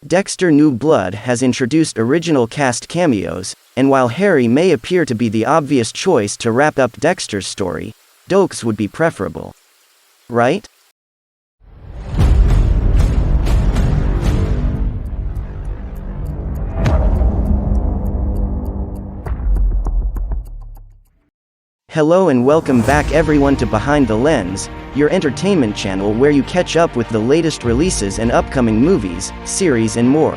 Dexter New Blood has introduced original cast cameos, and while Harry may appear to be the obvious choice to wrap up Dexter's story, Dokes would be preferable. Right? Hello and welcome back everyone to Behind the Lens, your entertainment channel where you catch up with the latest releases and upcoming movies, series and more.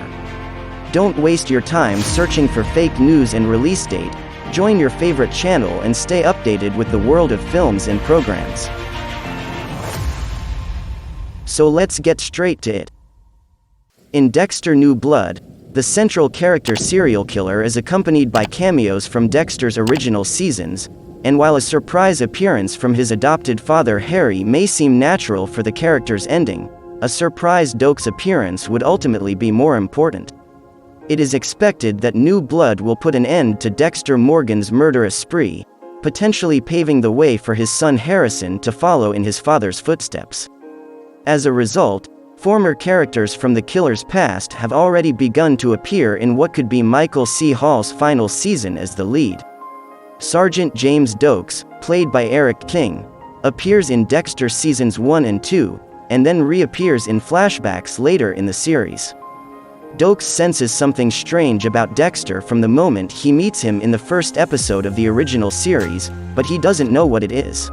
Don't waste your time searching for fake news and release date. Join your favorite channel and stay updated with the world of films and programs. So let's get straight to it. In Dexter New Blood, the central character serial killer is accompanied by cameos from Dexter's original seasons, and while a surprise appearance from his adopted father Harry may seem natural for the character's ending, a surprise Dokes appearance would ultimately be more important. It is expected that New Blood will put an end to Dexter Morgan's murderous spree, potentially paving the way for his son Harrison to follow in his father's footsteps. As a result, former characters from the killer's past have already begun to appear in what could be Michael C. Hall's final season as the lead. Sergeant James Dokes, played by Eric King, appears in Dexter Seasons 1 and 2, and then reappears in flashbacks later in the series. Dokes senses something strange about Dexter from the moment he meets him in the first episode of the original series, but he doesn't know what it is.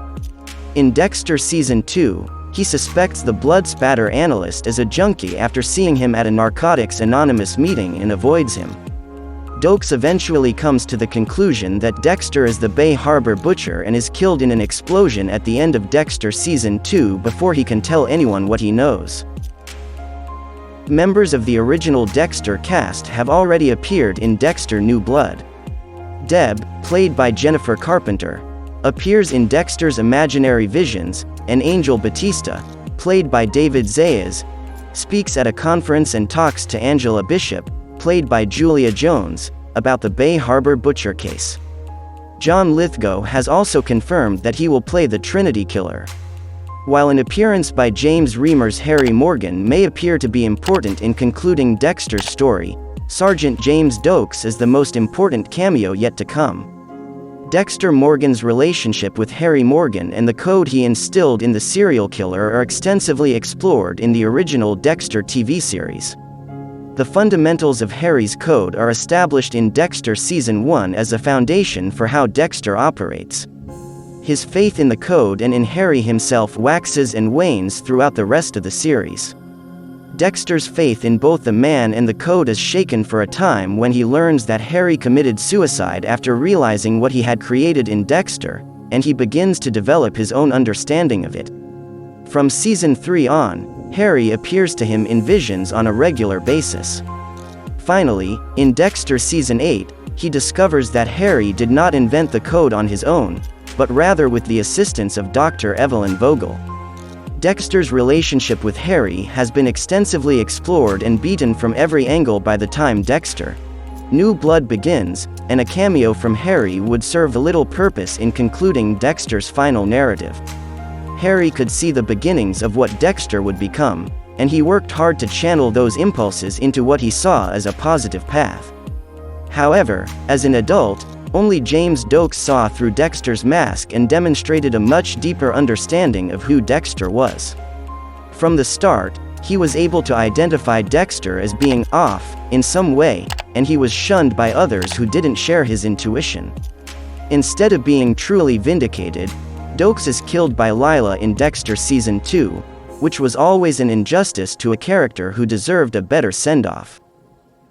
In Dexter Season 2, he suspects the blood spatter analyst as a junkie after seeing him at a Narcotics Anonymous meeting and avoids him. Dokes eventually comes to the conclusion that Dexter is the Bay Harbor butcher and is killed in an explosion at the end of Dexter Season 2 before he can tell anyone what he knows. Members of the original Dexter cast have already appeared in Dexter New Blood. Deb, played by Jennifer Carpenter, appears in Dexter's Imaginary Visions, and Angel Batista, played by David Zayas, speaks at a conference and talks to Angela Bishop, played by Julia Jones, about the Bay Harbor butcher case. John Lithgow has also confirmed that he will play the Trinity Killer. While an appearance by James Remor's Harry Morgan may appear to be important in concluding Dexter's story, Sergeant James Dokes is the most important cameo yet to come. Dexter Morgan's relationship with Harry Morgan and the code he instilled in the serial killer are extensively explored in the original Dexter TV series. The fundamentals of Harry's code are established in Dexter Season 1 as a foundation for how Dexter operates. His faith in the code and in Harry himself waxes and wanes throughout the rest of the series. Dexter's faith in both the man and the code is shaken for a time when he learns that Harry committed suicide after realizing what he had created in Dexter, and he begins to develop his own understanding of it. From Season 3 on, Harry appears to him in visions on a regular basis. Finally, in Dexter Season 8, he discovers that Harry did not invent the code on his own, but rather with the assistance of Dr. Evelyn Vogel. Dexter's relationship with Harry has been extensively explored and beaten from every angle by the time Dexter New Blood begins, and a cameo from Harry would serve little purpose in concluding Dexter's final narrative. Harry could see the beginnings of what Dexter would become, and he worked hard to channel those impulses into what he saw as a positive path. However, as an adult, only James Dokes saw through Dexter's mask and demonstrated a much deeper understanding of who Dexter was. From the start, he was able to identify Dexter as being off, in some way, and he was shunned by others who didn't share his intuition. Instead of being truly vindicated, Dokes is killed by Lila in Dexter Season 2, which was always an injustice to a character who deserved a better send-off.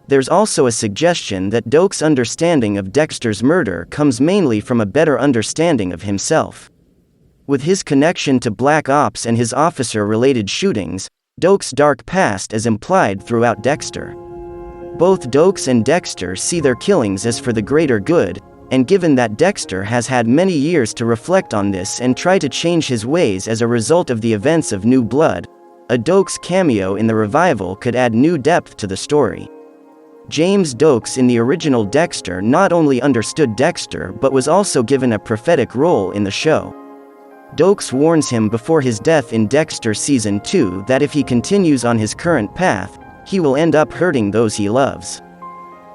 There's also a suggestion that Dokes' understanding of Dexter's murder comes mainly from a better understanding of himself. With his connection to Black Ops and his officer-related shootings, Dokes' dark past is implied throughout Dexter. Both Dokes and Dexter see their killings as for the greater good, and given that Dexter has had many years to reflect on this and try to change his ways as a result of the events of New Blood, a Dokes cameo in the revival could add new depth to the story. James Dokes in the original Dexter not only understood Dexter but was also given a prophetic role in the show. Dokes warns him before his death in Dexter Season 2 that if he continues on his current path, he will end up hurting those he loves.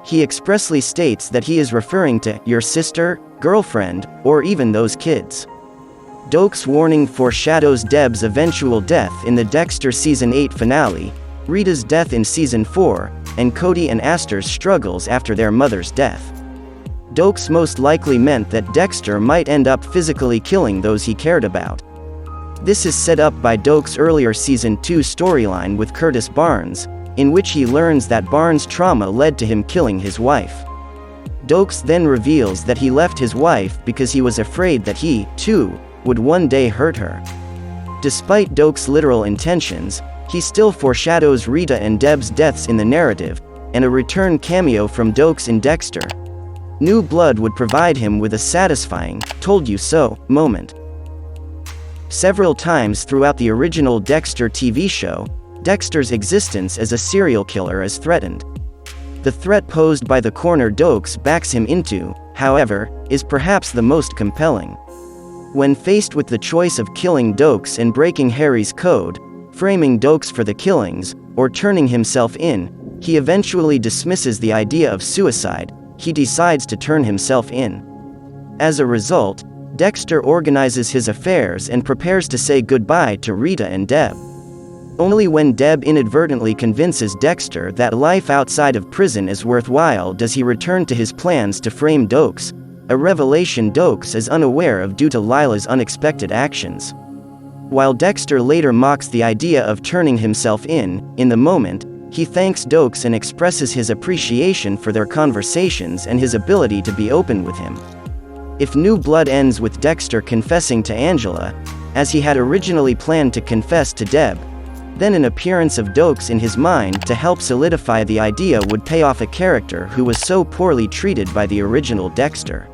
He expressly states that he is referring to your sister, girlfriend, or even those kids. Dokes' warning foreshadows Deb's eventual death in the Dexter Season 8 finale, Rita's death in Season 4, and Cody and Astor's struggles after their mother's death. Dokes most likely meant that Dexter might end up physically killing those he cared about. This is set up by Dokes' earlier Season 2 storyline with Curtis Barnes, in which he learns that Barnes' trauma led to him killing his wife. Dokes then reveals that he left his wife because he was afraid that he, too, would one day hurt her. Despite Dokes' literal intentions, he still foreshadows Rita and Deb's deaths in the narrative, and a return cameo from Dokes in Dexter New Blood would provide him with a satisfying, told you so, moment. Several times throughout the original Dexter TV show, Dexter's existence as a serial killer is threatened. The threat posed by the corner Dokes backs him into, however, is perhaps the most compelling. When faced with the choice of killing Dokes and breaking Harry's code, framing Dokes for the killings, or turning himself in, he eventually dismisses the idea of suicide. He decides to turn himself in. As a result, Dexter organizes his affairs and prepares to say goodbye to Rita and Deb. Only when Deb inadvertently convinces Dexter that life outside of prison is worthwhile does he return to his plans to frame Dokes, a revelation Dokes is unaware of due to Lila's unexpected actions. While Dexter later mocks the idea of turning himself in the moment, he thanks Dokes and expresses his appreciation for their conversations and his ability to be open with him. If New Blood ends with Dexter confessing to Angela, as he had originally planned to confess to Deb, then an appearance of Dokes in his mind to help solidify the idea would pay off a character who was so poorly treated by the original Dexter.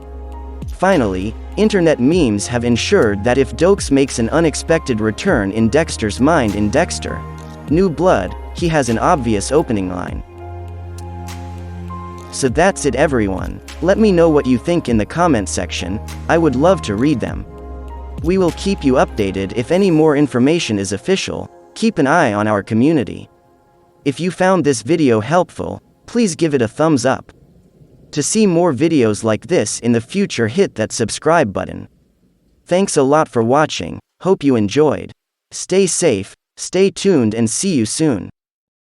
Finally, internet memes have ensured that if Dokes makes an unexpected return in Dexter's mind in Dexter New Blood, he has an obvious opening line. So that's it everyone. Let me know what you think in the comment section, I would love to read them. We will keep you updated if any more information is official. Keep an eye on our community. If you found this video helpful, please give it a thumbs up. To see more videos like this in the future, hit that subscribe button. Thanks a lot for watching, hope you enjoyed. Stay safe, stay tuned and see you soon.